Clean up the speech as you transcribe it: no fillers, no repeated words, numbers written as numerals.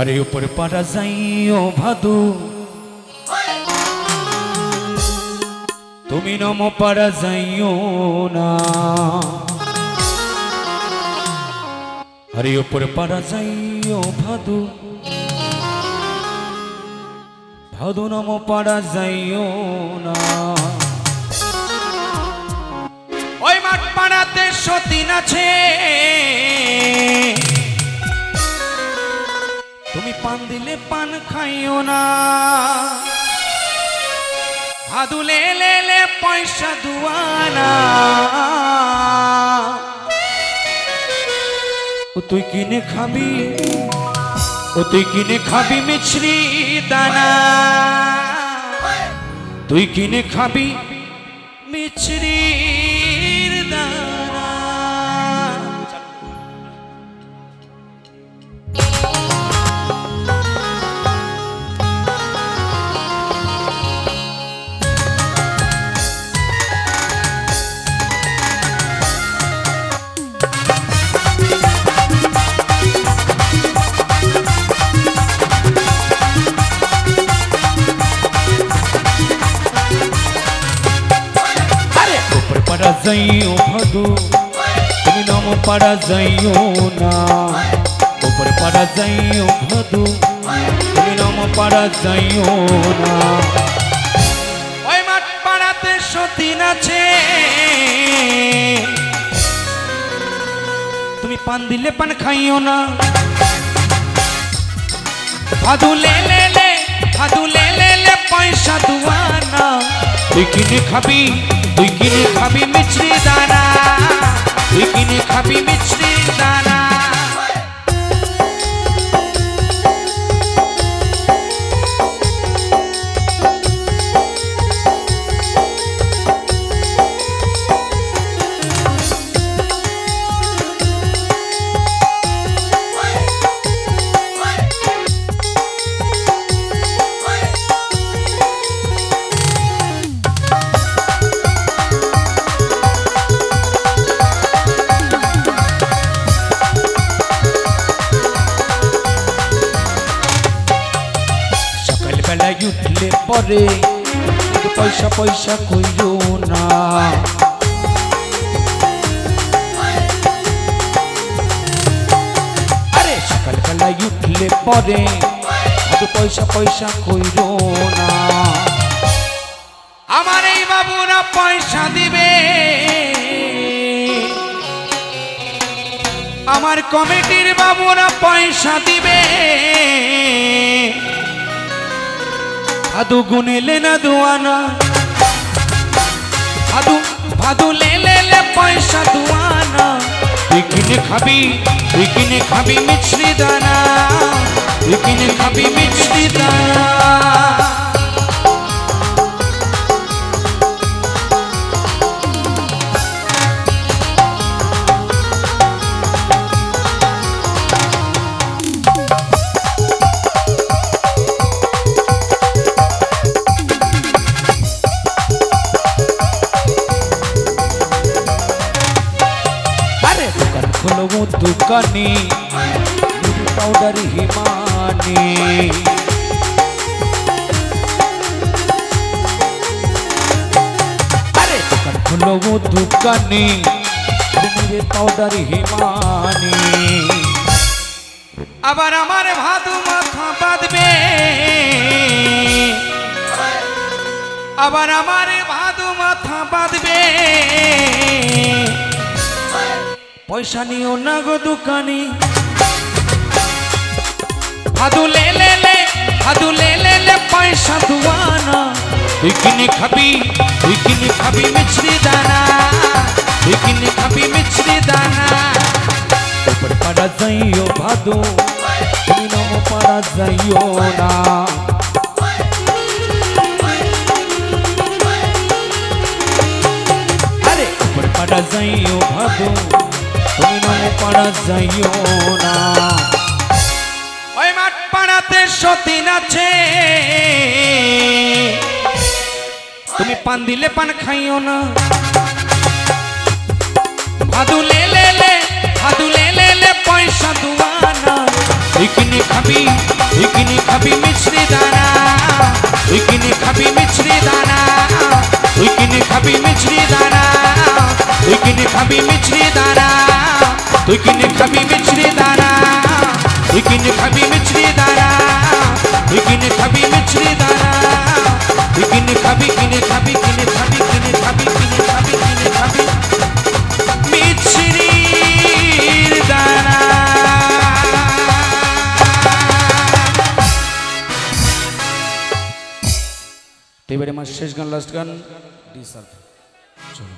अरे ऊपर पारा जाइयो भादू तुमी नम पारा जाइयो ना। अरे ऊपर पारा जाइयो भादू भादू नम पारा जाइयो ना। ओई माठ पाड़ाते सतीन आछे तुमी पान दिले पान खाइयो ना। भादू ले ले ले पैसा दुआना तुई किने खाबी तुई किने खाबी मिछरी दाना तुई किने खाबी मिछरी दाना। पारा जाइयो भादू तुमी नम पारा जाइयो ना। ऊपर पारा जाइयो भादू तुमी नम पारा जाइयो ना। ओई माठ पाड़ाते सतीन आछे तुमी पान दिले पान खाइयो ना। भादू ले ले ले भादू ले ले ले पैसा दुआना तुई किने खाबी तुई किने खाबी मिछरी दाना तुई किने खाबी मिछरी दाना। उठले परे पैसा पैसा कइरो ना। अरे सकाल बेला उठले परे पैसा पैसा कइरो ना। आमार এই বাবুরা पैसा दिबे आमार कमिटिर बाबुरा पैसा दिबे। भादू गुने लेना दुआना भादू भादू ले ले ले पैसा दुआना तुई किने खाबी मिछरी दाना तुई किने खाबी मिछरी दाना। वो दुकानी पाउडर हिमानी अरे दुकान खोलो वो दुकानी मेरे पाउडर हिमानी। आबार आमार भादू माथा बाঁধবে आबार आमार भादू माथा बाঁধবে। पैसा नियो ना गो दुकानी भादू ले ले ले भादू ले ले ले पैसा दुआना तुई किने खाबी मिछरी दाना तुई किने खाबी मिछरी दाना। ऊपर पारा जाइयो भादू तुमी नम पारा जाइयो ना। अरे ऊपर पारा जाइयो भादू तुमी नम पारा जाइयो ना। ओई माठ पाड़ाते सतीन आछे तुमी पान दिले पान खाइयो ना। भादू ले ले খাবি মিছরি দানা তুই কিনে খাবি মিছরি দানা তুই কিনে খাবি মিছরি দানা তুই কিনে খাবি মিছরি দানা তুই কিনে খাবি কিনে খাবি কিনে খাবি কিনে খাবি কিনে খাবি কিনে খাবি মিছরির দানা এবারে আমার শেষ গান লাস্ট গান ডিসার্ভ চলো